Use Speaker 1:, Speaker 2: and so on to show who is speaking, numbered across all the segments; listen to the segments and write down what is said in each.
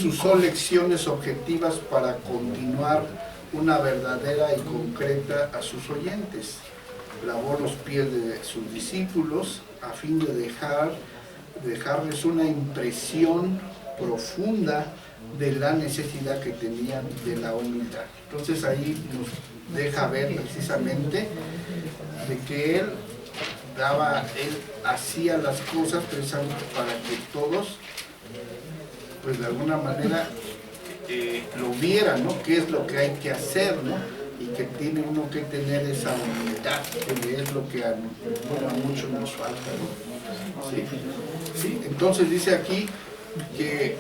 Speaker 1: Usó lecciones objetivas para continuar una verdadera y concreta a sus oyentes. Lavó los pies de sus discípulos a fin de dejarles una impresión profunda de la necesidad que tenían de la humildad. Entonces ahí nos deja ver precisamente de que él hacía las cosas precisamente para que todos, pues de alguna manera, lo vieran, ¿no? ¿Qué es lo que hay que hacer, ¿no? Y que tiene uno que tener esa humildad, que es lo que a muchos nos falta, ¿no? ¿Sí? ¿Sí? Entonces dice aquí que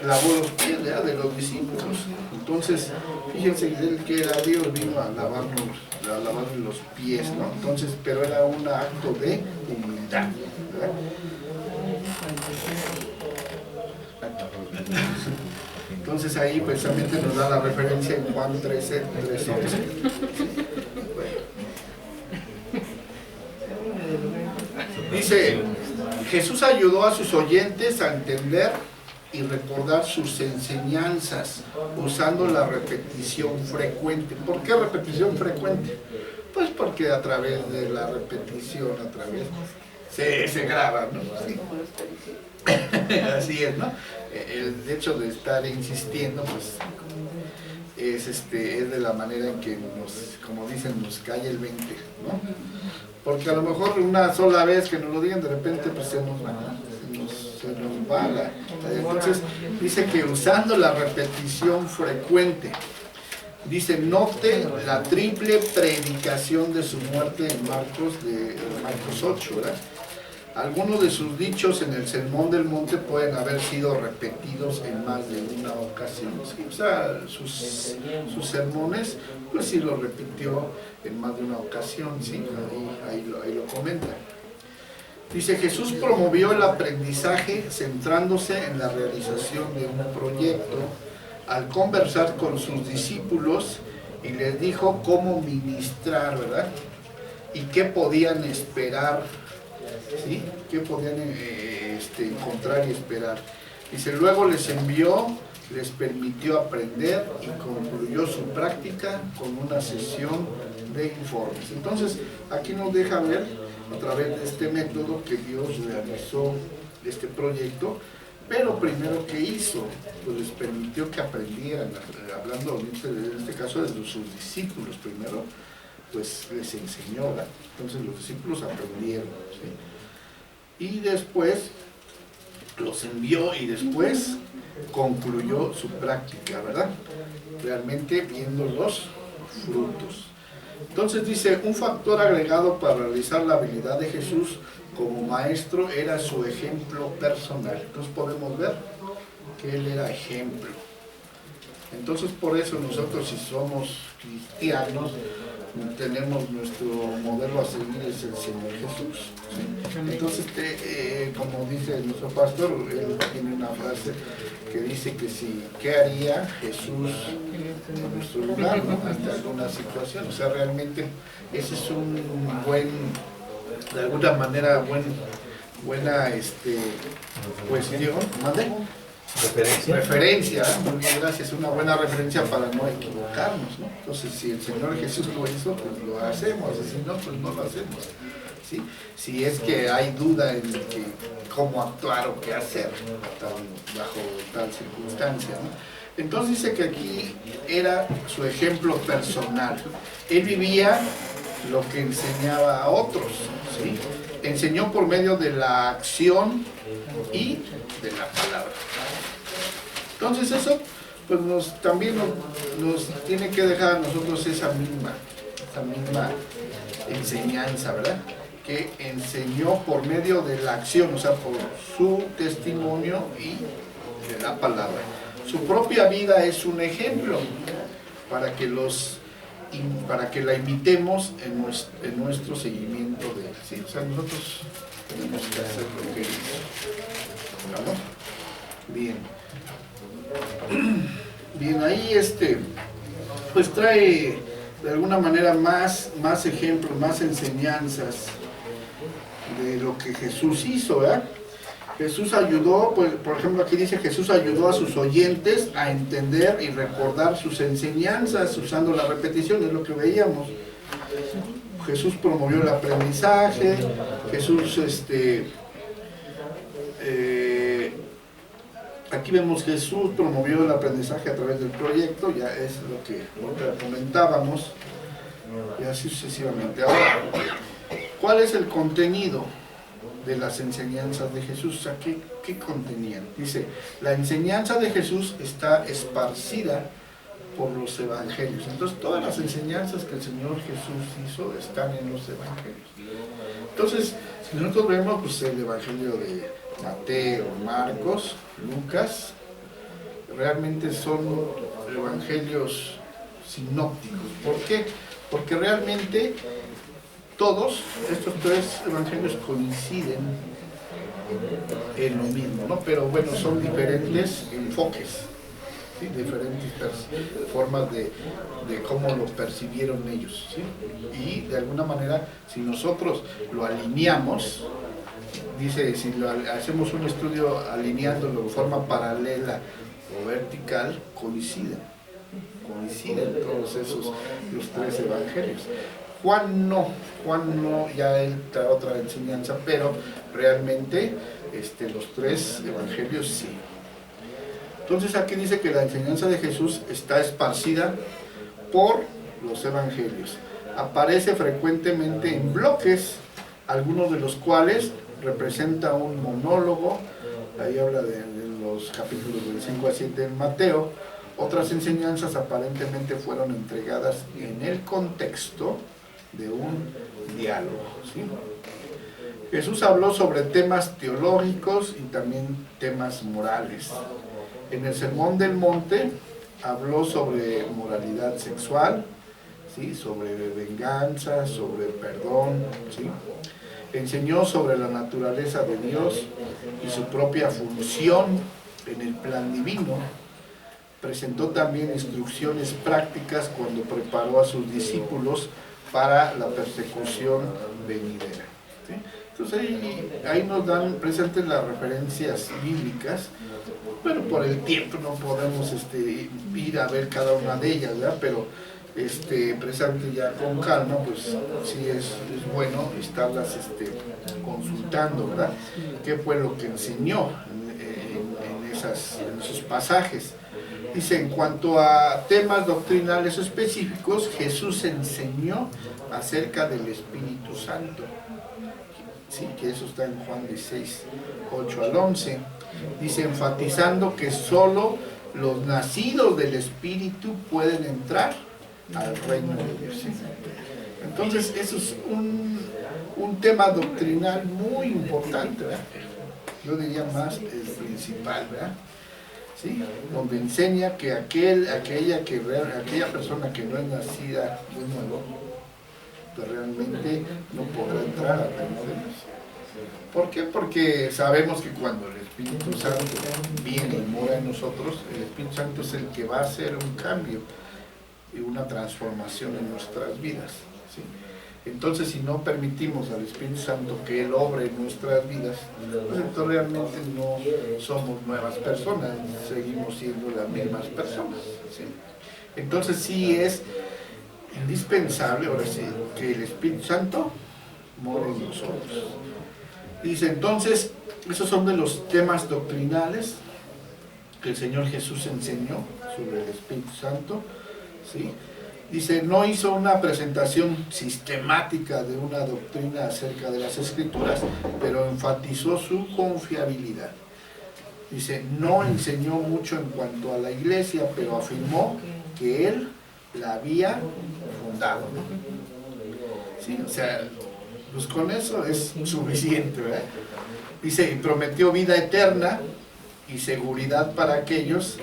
Speaker 1: lavó los pies de los discípulos. Entonces, fíjense que él que era Dios vino a lavarle los pies, ¿no? Entonces, pero era un acto de humildad, ¿verdad? Entonces ahí precisamente nos da la referencia en Juan 13, 13. Dice, Jesús ayudó a sus oyentes a entender y recordar sus enseñanzas usando la repetición frecuente. ¿Por qué repetición frecuente? Pues porque a través de la repetición, se graba, ¿no? Sí. Así es, ¿no? El hecho de estar insistiendo, pues, es de la manera en que como dicen, nos cae el 20, ¿no? Porque a lo mejor una sola vez que nos lo digan, de repente, pues se nos va la... Entonces, dice que usando la repetición frecuente, dice, note la triple predicación de su muerte en Marcos 8, ¿verdad? Algunos de sus dichos en el Sermón del Monte pueden haber sido repetidos en más de una ocasión. ¿Sí? O sea, sus sermones, pues sí los repitió en más de una ocasión, ¿sí? Ahí lo comenta. Dice, Jesús promovió el aprendizaje centrándose en la realización de un proyecto al conversar con sus discípulos y les dijo cómo ministrar, ¿verdad? Y qué podían esperar, ¿sí? ¿Qué podían encontrar y esperar? Dice, luego les envió, les permitió aprender y concluyó su práctica con una sesión de informes. Entonces, aquí nos deja ver, a través de este método, que Dios realizó este proyecto, pero primero, ¿qué hizo? Pues les permitió que aprendieran, hablando en este caso de sus discípulos, primero, pues les enseñó, ¿verdad? Entonces los discípulos aprendieron, ¿sí? Y después los envió y después concluyó su práctica, ¿verdad? Realmente viendo los frutos. Entonces dice, un factor agregado para realizar la habilidad de Jesús como maestro era su ejemplo personal. Entonces podemos ver que él era ejemplo. Entonces por eso nosotros, si somos cristianos, tenemos nuestro modelo a seguir, es el Señor Jesús, ¿sí? Entonces, como dice nuestro pastor, él tiene una frase que dice que ¿qué haría Jesús en nuestro lugar, ¿no? Ante alguna situación? O sea, realmente ese es un de alguna manera, buena cuestión. ¿Mande? Referencia, muy bien, gracias, una buena referencia para no equivocarnos, ¿no? Entonces, si el Señor Jesús lo hizo, pues lo hacemos, si no, pues no lo hacemos, ¿sí? Si es que hay duda en cómo actuar o qué hacer bajo tal circunstancia, ¿no? Entonces dice que aquí era su ejemplo personal. Él vivía lo que enseñaba a otros, ¿sí? Enseñó por medio de la acción y de la palabra. Entonces eso pues también nos tiene que dejar a nosotros esa misma enseñanza, ¿verdad? Que enseñó por medio de la acción, o sea, por su testimonio y de la palabra. Su propia vida es un ejemplo para que la imitemos en nuestro seguimiento de él, ¿sí? O sea, nosotros tenemos que hacer lo que hizo, ¿verdad? Bien. Bien, ahí pues trae de alguna manera más ejemplos, más enseñanzas de lo que Jesús hizo, ¿verdad? Jesús ayudó, pues, por ejemplo aquí dice, Jesús ayudó a sus oyentes a entender y recordar sus enseñanzas usando la repetición, es lo que veíamos. Jesús promovió el aprendizaje, Jesús, aquí vemos Jesús promovió el aprendizaje a través del proyecto, ya es lo que comentábamos, y así sucesivamente. Ahora, ¿cuál es el contenido de las enseñanzas de Jesús? O sea, ¿qué contenían? Dice, la enseñanza de Jesús está esparcida por los evangelios. Entonces, todas las enseñanzas que el Señor Jesús hizo están en los evangelios. Entonces, si nosotros vemos pues, el evangelio de Mateo, Marcos, Lucas, realmente son evangelios sinópticos. ¿Por qué? Porque realmente todos estos tres evangelios coinciden en lo mismo, ¿no? Pero bueno, son diferentes enfoques, ¿sí? Diferentes formas de cómo lo percibieron ellos, ¿sí? Y de alguna manera, si nosotros lo alineamos, dice, si hacemos un estudio alineándolo de forma paralela o vertical, coinciden todos esos, los tres evangelios. Juan no, ya él trae otra enseñanza, pero realmente los tres evangelios sí. Entonces aquí dice que la enseñanza de Jesús está esparcida por los evangelios. Aparece frecuentemente en bloques, algunos de los cuales representa un monólogo, ahí habla de los capítulos del 5 a 7 en Mateo. Otras enseñanzas aparentemente fueron entregadas en el contexto de un diálogo, ¿sí? Jesús habló sobre temas teológicos y también temas morales. En el Sermón del Monte habló sobre moralidad sexual, ¿sí? Sobre venganza, sobre perdón, ¿sí? Enseñó sobre la naturaleza de Dios y su propia función en el plan divino. Presentó también instrucciones prácticas cuando preparó a sus discípulos para la persecución venidera, ¿sí? Entonces ahí nos dan presentes las referencias bíblicas. Bueno, por el tiempo no podemos ir a ver cada una de ellas, ¿verdad? Pero precisamente ya con calma, pues sí es bueno estarlas consultando, ¿verdad? ¿Qué fue lo que enseñó en esos pasajes? Dice, en cuanto a temas doctrinales específicos, Jesús enseñó acerca del Espíritu Santo. Sí, que eso está en Juan 16, 8 al 11. Dice, enfatizando que solo los nacidos del Espíritu pueden entrar al reino de Dios, ¿sí? Entonces, eso es un tema doctrinal muy importante, ¿verdad? Yo diría más el principal, ¿verdad? ¿Sí? Donde enseña que aquella persona que no es nacida de nuevo, pues realmente no podrá entrar al reino de Dios. ¿Por qué? Porque sabemos que cuando el Espíritu Santo viene y mora en nosotros, el Espíritu Santo es el que va a hacer un cambio y una transformación en nuestras vidas, ¿sí? Entonces, si no permitimos al Espíritu Santo que Él obre en nuestras vidas, pues entonces realmente no somos nuevas personas, seguimos siendo las mismas personas, ¿sí? Entonces sí es indispensable, ahora sí, que el Espíritu Santo more en nosotros. Dice, entonces, esos son de los temas doctrinales que el Señor Jesús enseñó sobre el Espíritu Santo, ¿sí? Dice, no hizo una presentación sistemática de una doctrina acerca de las Escrituras, pero enfatizó su confiabilidad. Dice, no enseñó mucho en cuanto a la iglesia, pero afirmó que él la había fundado, ¿no? Sí, o sea, pues con eso es suficiente, ¿verdad? Dice, y prometió vida eterna y seguridad para aquellos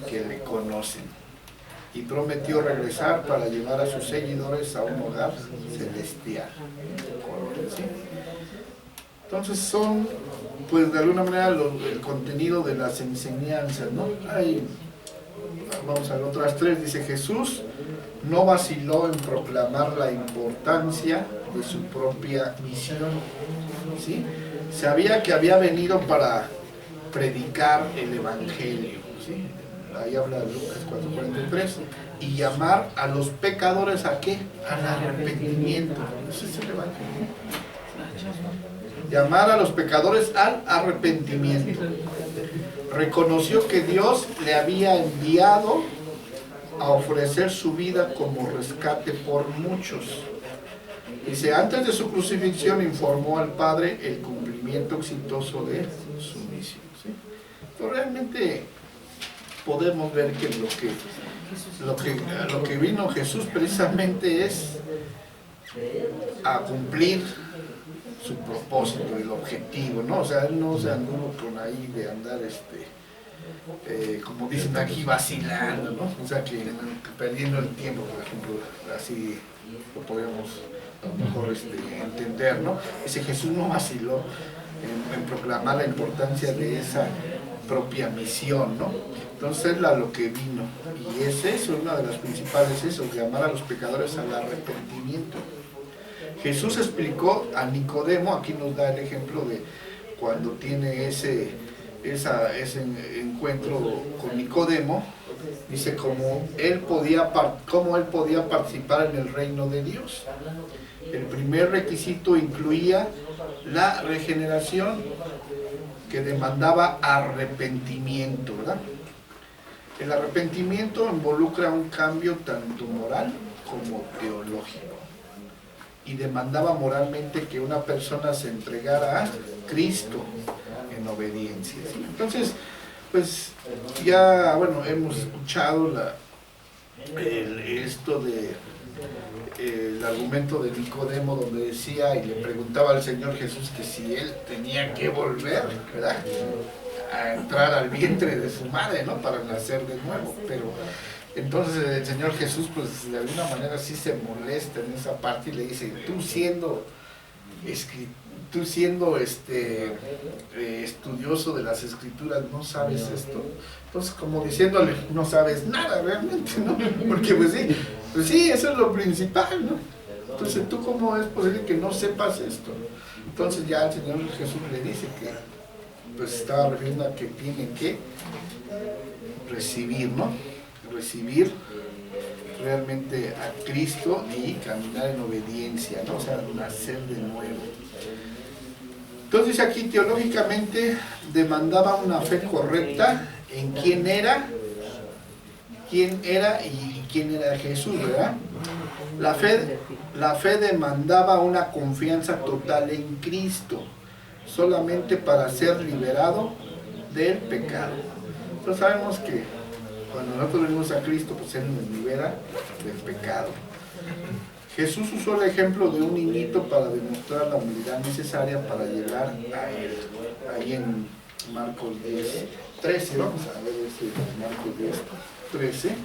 Speaker 1: que le conocen. Y prometió regresar para llevar a sus seguidores a un hogar celestial. ¿Sí? Entonces son, pues de alguna manera, el contenido de las enseñanzas, ¿no? Vamos a ver otras tres. Dice, Jesús no vaciló en proclamar la importancia de su propia misión, ¿sí? Sabía que había venido para predicar el Evangelio, ¿sí? Ahí habla Lucas 4:43, y llamar a los pecadores ¿a qué? Al arrepentimiento. Ese es el Evangelio. Llamar a los pecadores al arrepentimiento. Reconoció que Dios le había enviado a ofrecer su vida como rescate por muchos. Dice, antes de su crucifixión informó al Padre el cumplimiento exitoso de su misión, ¿sí? Pero realmente podemos ver que lo que vino Jesús precisamente es a cumplir su propósito, el objetivo, ¿no? O sea, él no se anduvo con ahí de andar, como dicen aquí, vacilando, ¿no? O sea, que perdiendo el tiempo, por ejemplo, así lo podemos a lo mejor entender, ¿no? Ese Jesús no vaciló en proclamar la importancia de esa propia misión, ¿no? Entonces él a lo que vino, y es eso, una de las principales es eso, llamar a los pecadores al arrepentimiento. Jesús explicó a Nicodemo, aquí nos da el ejemplo de cuando tiene ese encuentro con Nicodemo, dice cómo él podía participar en el reino de Dios. El primer requisito incluía la regeneración que demandaba arrepentimiento, ¿verdad? El arrepentimiento involucra un cambio tanto moral como teológico y demandaba moralmente que una persona se entregara a Cristo en obediencia, ¿sí? Entonces, pues ya, bueno, hemos escuchado el argumento de Nicodemo, donde decía y le preguntaba al Señor Jesús que si él tenía que volver, ¿verdad?, a entrar al vientre de su madre, ¿no?, para nacer de nuevo. Pero entonces el Señor Jesús, pues de alguna manera sí se molesta en esa parte y le dice, tú siendo estudioso de las Escrituras, ¿no sabes esto? Entonces, como diciéndole, no sabes nada realmente, ¿no? Porque pues sí, eso es lo principal, ¿no? Entonces, ¿tú cómo es posible que no sepas esto? Entonces ya el Señor Jesús le dice que pues estaba refiriendo a que tiene que recibir, ¿no? Recibir realmente a Cristo y caminar en obediencia, ¿no? O sea, nacer de nuevo. Entonces aquí teológicamente demandaba una fe correcta en quién era y quién era Jesús, ¿verdad? La fe demandaba una confianza total en Cristo, solamente para ser liberado del pecado. Entonces sabemos que cuando nosotros venimos a Cristo, pues Él nos libera del pecado. Jesús usó el ejemplo de un niñito para demostrar la humildad necesaria para llegar a Él. Ahí en Marcos 10:13, vamos a ver ese Marcos 10:13.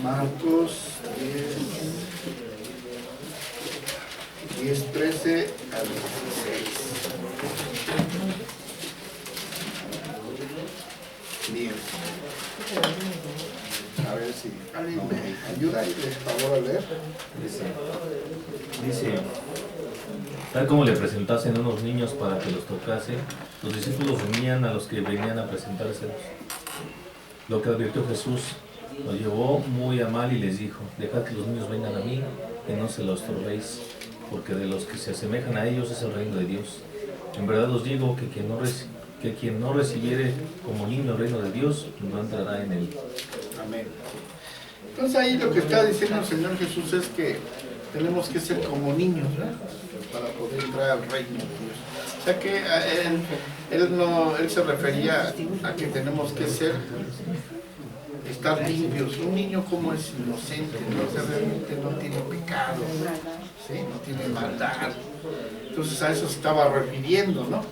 Speaker 1: Marcos 10:13 al 16. Bien. A ver si alguien me ayuda y les favor a leer.
Speaker 2: Dice, tal como le presentasen unos niños para que los tocase, los discípulos unían a los que venían a presentárselos. Lo que advirtió Jesús lo llevó muy a mal y les dijo, dejad que los niños vengan a mí y no se los estorbéis, porque de los que se asemejan a ellos es el reino de Dios. En verdad os digo que quien no recibiere como niño el reino de Dios, no entrará en él.
Speaker 1: Amén. Entonces ahí lo que está diciendo el Señor Jesús es que tenemos que ser como niños, ¿verdad?, para poder entrar al reino de Dios. O sea que él se refería a que tenemos que estar limpios. Un niño como es inocente, ¿no? O sea, realmente no tiene pecado, ¿sí?, no tiene maldad. Entonces a eso se estaba refiriendo, ¿no?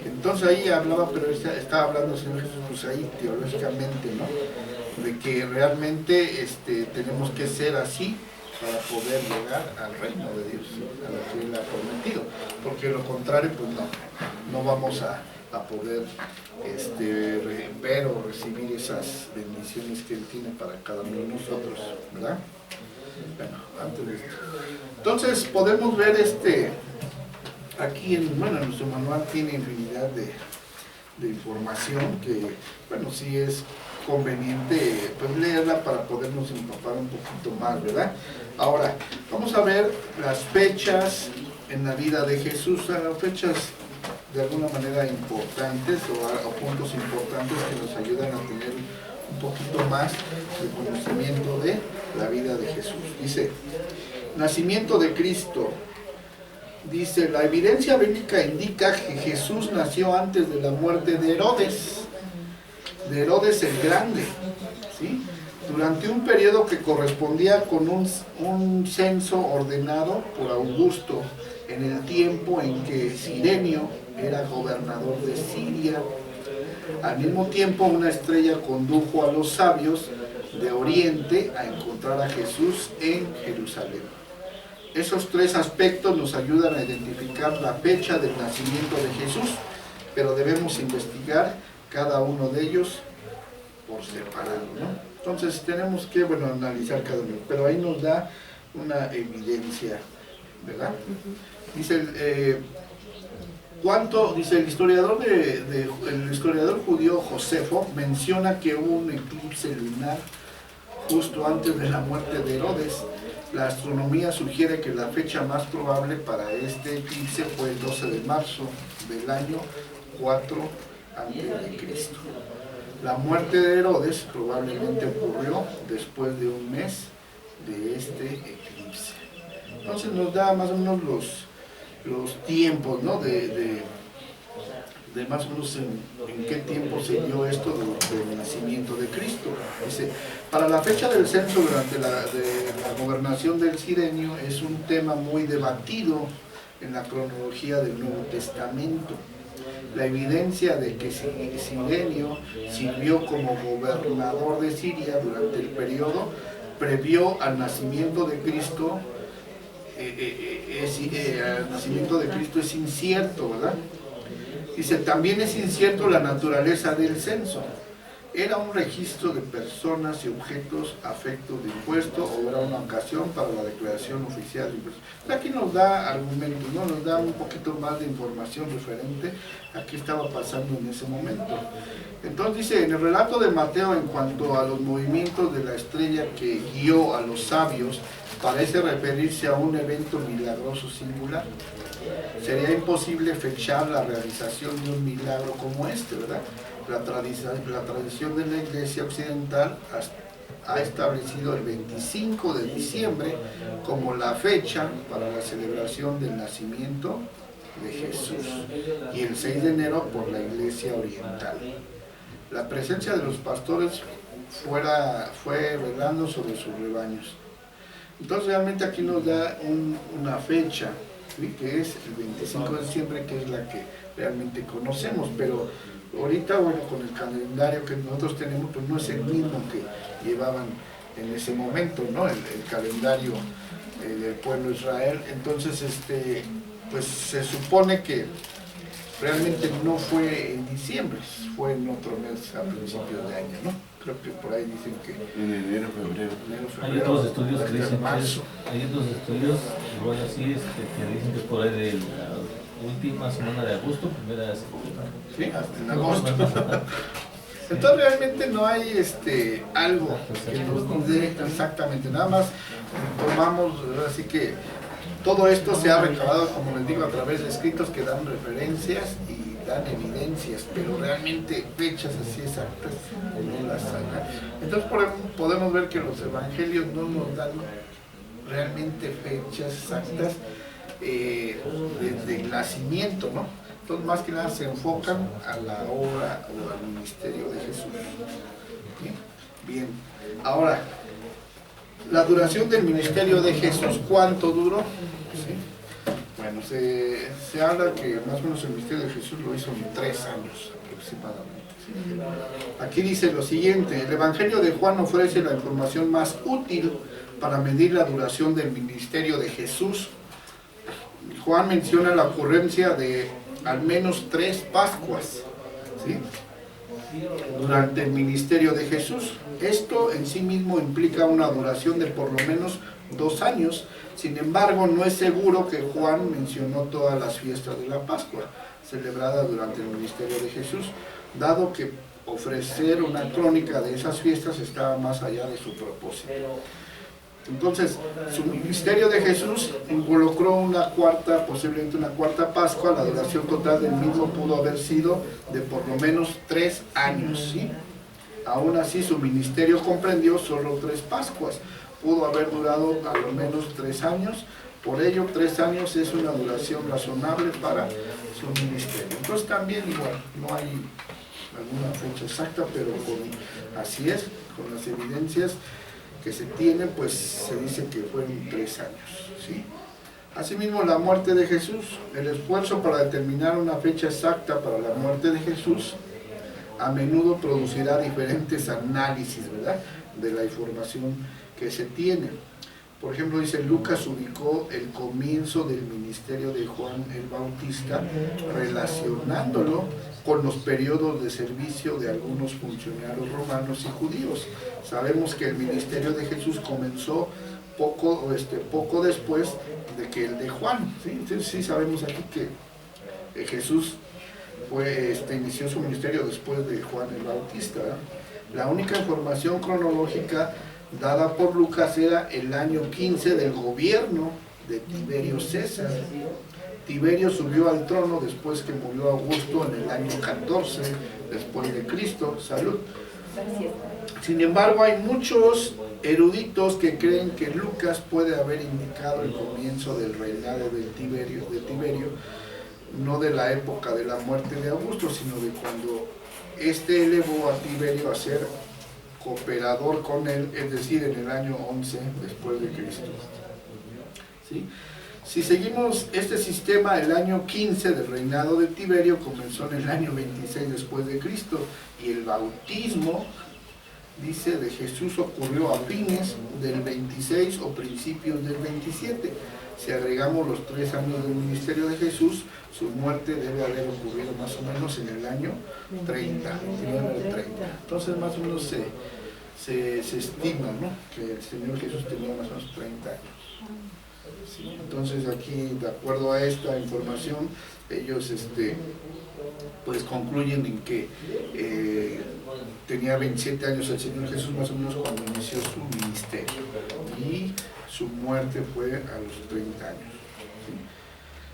Speaker 1: Entonces ahí hablaba, pero estaba hablando el Señor Jesús, pues ahí teológicamente, ¿no?, de que realmente tenemos que ser así para poder llegar al reino de Dios, a lo que Él ha prometido, porque de lo contrario pues no vamos a poder ver o recibir esas bendiciones que Él tiene para cada uno de nosotros, ¿verdad? Bueno, antes de esto. Entonces podemos ver aquí en nuestro manual tiene infinidad de información que, bueno, sí es conveniente pues leerla para podernos empapar un poquito más, ¿verdad? Ahora, vamos a ver las fechas en la vida de Jesús, las fechas de alguna manera importantes o puntos importantes que nos ayudan a tener un poquito más de conocimiento de la vida de Jesús. Dice, nacimiento de Cristo. Dice, la evidencia bíblica indica que Jesús nació antes de la muerte de Herodes el Grande, ¿sí? Durante un periodo que correspondía con un censo ordenado por Augusto en el tiempo en que Cirenio era gobernador de Siria. Al mismo tiempo, una estrella condujo a los sabios de Oriente a encontrar a Jesús en Jerusalén. Esos tres aspectos nos ayudan a identificar la fecha del nacimiento de Jesús, pero debemos investigar cada uno de ellos por separado, ¿no? Entonces tenemos que, analizar cada uno, pero ahí nos da una evidencia, ¿verdad? Dice, el historiador judío Josefo menciona que hubo un eclipse lunar justo antes de la muerte de Herodes. La astronomía sugiere que la fecha más probable para este eclipse fue el 12 de marzo del año 4 a.C. La muerte de Herodes probablemente ocurrió después de un mes de este eclipse. Entonces nos da más o menos los tiempos, ¿no? de más o menos en qué tiempo se dio esto del nacimiento de Cristo. Dice, para la fecha del censo durante la gobernación del Cirenio es un tema muy debatido en la cronología del Nuevo Testamento. La evidencia de que Cirenio sirvió como gobernador de Siria durante el periodo previo al nacimiento de Cristo, es incierto, ¿verdad? Dice, también es incierto la naturaleza del censo. ¿Era un registro de personas y objetos afectos de impuesto o era una ocasión para la declaración oficial de impuestos? Aquí nos da argumentos, ¿no? Nos da un poquito más de información referente a qué estaba pasando en ese momento. Entonces dice, en el relato de Mateo en cuanto a los movimientos de la estrella que guió a los sabios, parece referirse a un evento milagroso singular. Sería imposible fechar la realización de un milagro como este, ¿verdad? La tradición de la Iglesia Occidental ha establecido el 25 de diciembre como la fecha para la celebración del nacimiento de Jesús y el 6 de enero por la Iglesia Oriental. La presencia de los pastores fue velando sobre sus rebaños. Entonces realmente aquí nos da una fecha, ¿sí? Que es el 25 de diciembre, que es la que realmente conocemos, pero ahorita, con el calendario que nosotros tenemos, pues no es el mismo que llevaban en ese momento, ¿no? El calendario del pueblo de Israel. Entonces, pues se supone que realmente no fue en diciembre, fue en otro mes a principios de año, ¿no? Creo que por ahí dicen que
Speaker 3: en enero, febrero.
Speaker 2: Hay otros estudios que dicen hay otros estudios, igual así, que dicen que por ahí de la última semana de agosto, primera de septiembre.
Speaker 1: Sí, hasta en agosto. Entonces realmente no hay algo que nos dé exactamente, nada más tomamos, así que todo esto se ha recabado, como les digo, a través de escritos que dan referencias y dan evidencias, pero realmente fechas así exactas no las hay. Entonces podemos ver que los evangelios no nos dan realmente fechas exactas desde el nacimiento, ¿no? Entonces más que nada se enfocan a la obra o al ministerio de Jesús. Bien, ahora, la duración del ministerio de Jesús, ¿cuánto duró? ¿Sí? Bueno, se habla que más o menos el ministerio de Jesús lo hizo en 3 años aproximadamente. ¿Sí? Aquí dice lo siguiente: el Evangelio de Juan ofrece la información más útil para medir la duración del ministerio de Jesús. Juan menciona la ocurrencia de al menos 3 Pascuas, ¿sí? durante el ministerio de Jesús. Esto en sí mismo implica una duración de por lo menos 2 años. Sin embargo, no es seguro que Juan mencionó todas las fiestas de la Pascua celebradas durante el ministerio de Jesús, dado que ofrecer una crónica de esas fiestas estaba más allá de su propósito. Entonces, su ministerio de Jesús involucró posiblemente una cuarta Pascua. La duración total del mismo pudo haber sido de por lo menos 3 años, ¿sí? Aún así, su ministerio comprendió solo 3 Pascuas. Pudo haber durado a lo menos 3 años. Por ello, 3 años es una duración razonable para su ministerio. Entonces, también igual, no hay alguna fecha exacta, pero así es, con las evidencias que se tienen, pues se dice que fueron 3 años, ¿sí? Asimismo, la muerte de Jesús. El esfuerzo para determinar una fecha exacta para la muerte de Jesús a menudo producirá diferentes análisis, ¿verdad?, de la información que se tiene. Por ejemplo, dice, Lucas ubicó el comienzo del ministerio de Juan el Bautista relacionándolo con los periodos de servicio de algunos funcionarios romanos y judíos. Sabemos que el ministerio de Jesús comenzó poco después de que el de Juan, ¿sí? Entonces sí sabemos aquí que Jesús inició su ministerio después de Juan el Bautista, ¿verdad? La única información cronológica dada por Lucas era el año 15 del gobierno de Tiberio César. Tiberio subió al trono después que murió Augusto en el año 14 después de Cristo. Salud. Sin embargo, hay muchos eruditos que creen que Lucas puede haber indicado el comienzo del reinado de Tiberio, no de la época de la muerte de Augusto, sino de cuando éste elevó a Tiberio a ser cooperador con él, es decir, en el año 11 después de Cristo. ¿Sí? Si seguimos este sistema, el año 15 del reinado de Tiberio comenzó en el año 26 después de Cristo, y el bautismo, dice, de Jesús ocurrió a fines del 26 o principios del 27. Si agregamos los 3 años del ministerio de Jesús, su muerte debe haber ocurrido más o menos en el año 30, 29 del 30. Entonces más o menos se estima, ¿no?, que el Señor Jesús tenía más o menos 30 años. Sí, entonces aquí, de acuerdo a esta información, ellos pues concluyen en que tenía 27 años el Señor Jesús más o menos cuando inició su ministerio, y su muerte fue a los 30 años. ¿Sí?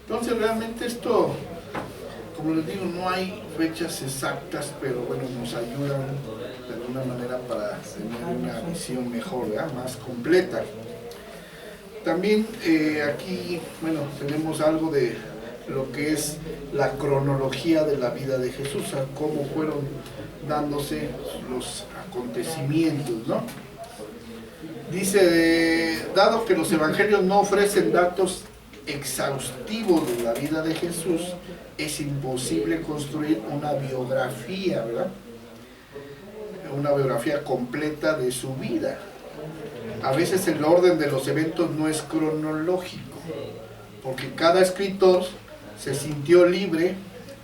Speaker 1: Entonces realmente esto, como les digo, no hay fechas exactas, pero bueno, nos ayudan de alguna manera para tener una visión mejor, ¿verdad?, más completa. También aquí, bueno, tenemos algo de lo que es la cronología de la vida de Jesús, a cómo fueron dándose los acontecimientos, ¿no? Dice, dado que los evangelios no ofrecen datos exhaustivos de la vida de Jesús, es imposible construir una biografía, ¿verdad?, una biografía completa de su vida. A veces el orden de los eventos no es cronológico, porque cada escritor se sintió libre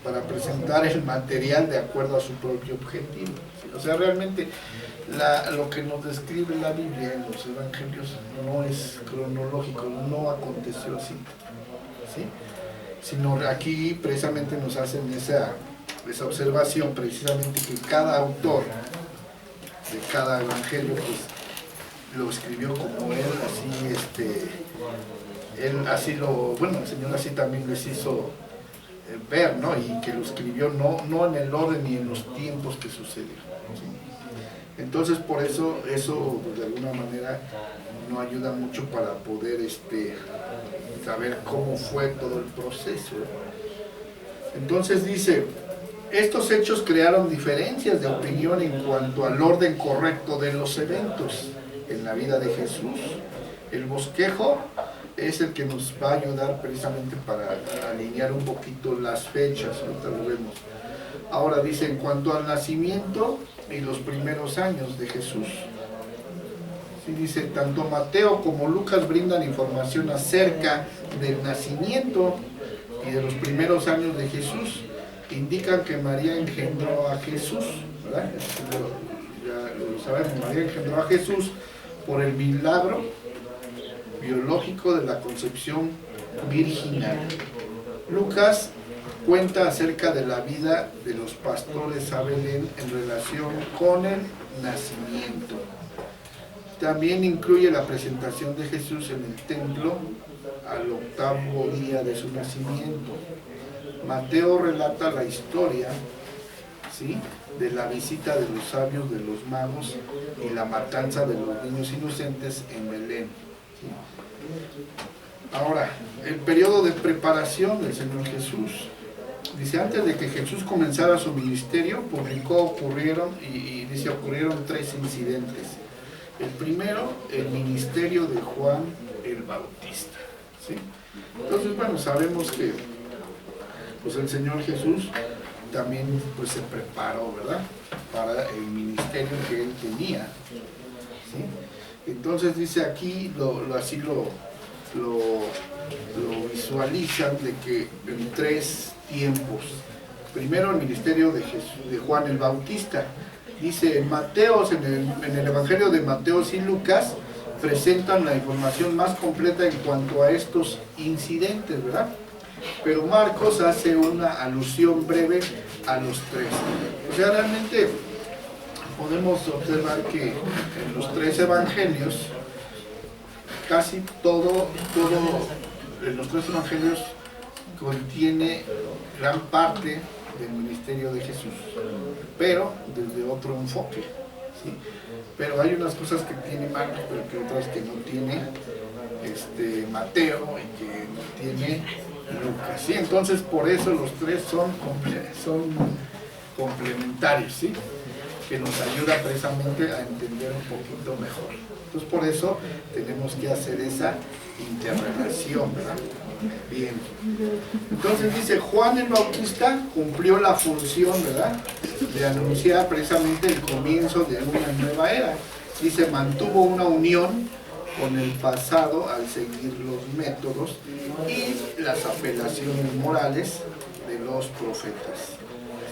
Speaker 1: para presentar el material de acuerdo a su propio objetivo. O sea, realmente lo que nos describe la Biblia en los evangelios no es cronológico, no aconteció así, ¿sí?, sino aquí precisamente nos hacen esa observación, precisamente, que cada autor de cada evangelio pues lo escribió como él, así el Señor así también les hizo ver, ¿no?, y que lo escribió no en el orden ni en los tiempos que sucedió, ¿sí? Entonces por eso pues, de alguna manera nos ayuda mucho para poder saber cómo fue todo el proceso. Entonces dice, estos hechos crearon diferencias de opinión en cuanto al orden correcto de los eventos en la vida de Jesús. El bosquejo es el que nos va a ayudar precisamente para alinear un poquito las fechas, ahorita lo vemos. Ahora dice, en cuanto al nacimiento y los primeros años de Jesús, sí, dice, tanto Mateo como Lucas brindan información acerca del nacimiento y de los primeros años de Jesús. indican que María engendró a Jesús, ¿verdad? Ya lo sabemos, María engendró a Jesús por el milagro biológico de la concepción virginal. Lucas cuenta acerca de la vida de los pastores a Belén en relación con el nacimiento. También incluye la presentación de Jesús en el templo al 8º día de su nacimiento. Mateo relata la historia, ¿sí?, de la visita de los sabios, de los magos y la matanza de los niños inocentes en Belén, ¿sí? Ahora, el periodo de preparación del Señor Jesús. Dice, antes de que Jesús comenzara su ministerio, ocurrieron 3 incidentes. El primero, el ministerio de Juan el Bautista, ¿sí? Entonces, bueno, sabemos que pues el Señor Jesús también pues se preparó, ¿verdad?, para el ministerio que él tenía, ¿sí? Entonces dice aquí, así lo visualizan, de que en 3 tiempos. Primero, el ministerio de Juan el Bautista. Dice en Mateos, en el Evangelio de Mateos y Lucas, presentan la información más completa en cuanto a estos incidentes, ¿verdad? Pero Marcos hace una alusión breve a los 3. O sea, realmente podemos observar que en los 3 evangelios, casi todo en los 3 evangelios contiene gran parte del ministerio de Jesús, pero desde otro enfoque, ¿sí? Pero hay unas cosas que tiene Marcos, pero que otras que no tiene Mateo y que no tiene Lucas, ¿sí? Entonces por eso los 3 son complementarios, ¿sí?, que nos ayuda precisamente a entender un poquito mejor. Entonces por eso tenemos que hacer esa interrelación, ¿verdad? Bien. Entonces dice, Juan el Bautista cumplió la función, ¿verdad?, de anunciar precisamente el comienzo de una nueva era. Dice, mantuvo una unión con el pasado al seguir los métodos y las apelaciones morales de los profetas,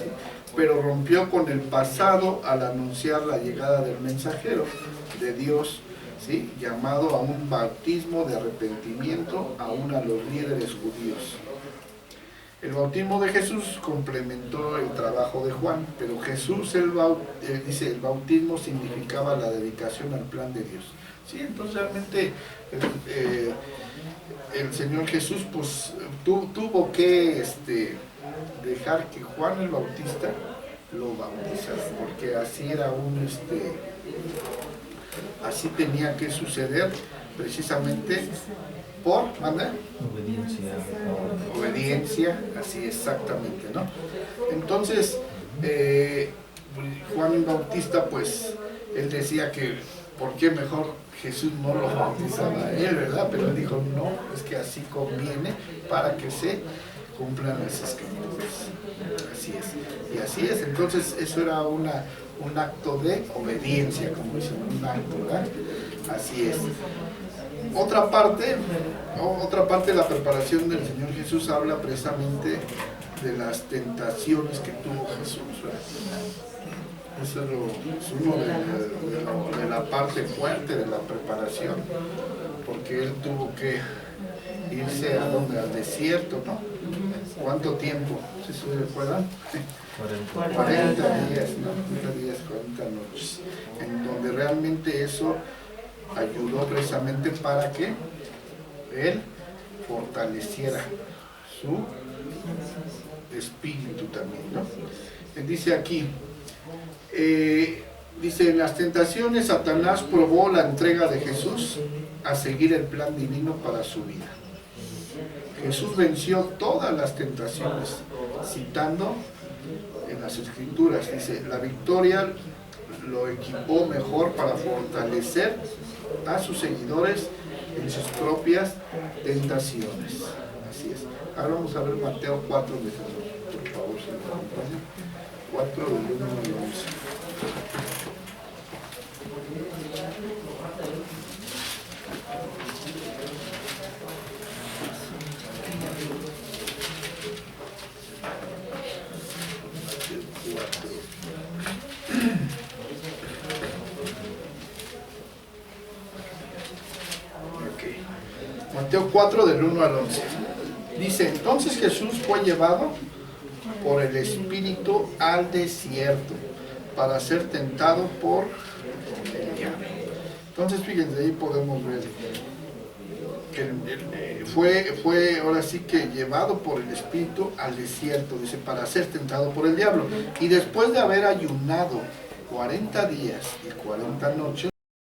Speaker 1: ¿sí? Pero rompió con el pasado al anunciar la llegada del mensajero de Dios, ¿sí?, llamado a un bautismo de arrepentimiento aún a los líderes judíos. El bautismo de Jesús complementó el trabajo de Juan, pero Jesús, dice, el bautismo significaba la dedicación al plan de Dios. Sí, entonces realmente el Señor Jesús pues tuvo que dejar que Juan el Bautista lo bautizara, porque así era así tenía que suceder, precisamente por obediencia, así exactamente, ¿no? Entonces Juan el Bautista, pues él decía que ¿por qué mejor Jesús no lo bautizaba a él, verdad? Pero él dijo, no, es que así conviene para que se cumplan las escrituras. Así es. Y así es. Entonces eso era un acto de obediencia, como dicen, un acto, ¿verdad? Así es. Otra parte de la preparación del Señor Jesús habla precisamente de las tentaciones que tuvo Jesús, ¿verdad? Eso es uno de la parte fuerte de la preparación, porque él tuvo que irse al desierto, ¿no? ¿Cuánto tiempo? ¿Sí se recuerdan? 40 días, ¿no? 40 días, 40 noches, en donde realmente eso ayudó precisamente para que él fortaleciera su espíritu también, ¿no? Dice aquí, dice, en las tentaciones Satanás probó la entrega de Jesús a seguir el plan divino para su vida. Jesús venció todas las tentaciones, citando en las Escrituras, dice, la victoria lo equipó mejor para fortalecer a sus seguidores en sus propias tentaciones. Así es. Ahora vamos a ver Mateo 4, por favor, si me acompañan. 4 del 1 al 11. Mateo 4 del 1 al 11. Dice, entonces Jesús fue llevado por el Espíritu al desierto para ser tentado por el diablo. Entonces fíjense, ahí podemos ver que fue ahora sí que llevado por el Espíritu al desierto, dice, para ser tentado por el diablo. Y después de haber ayunado 40 días y 40 noches,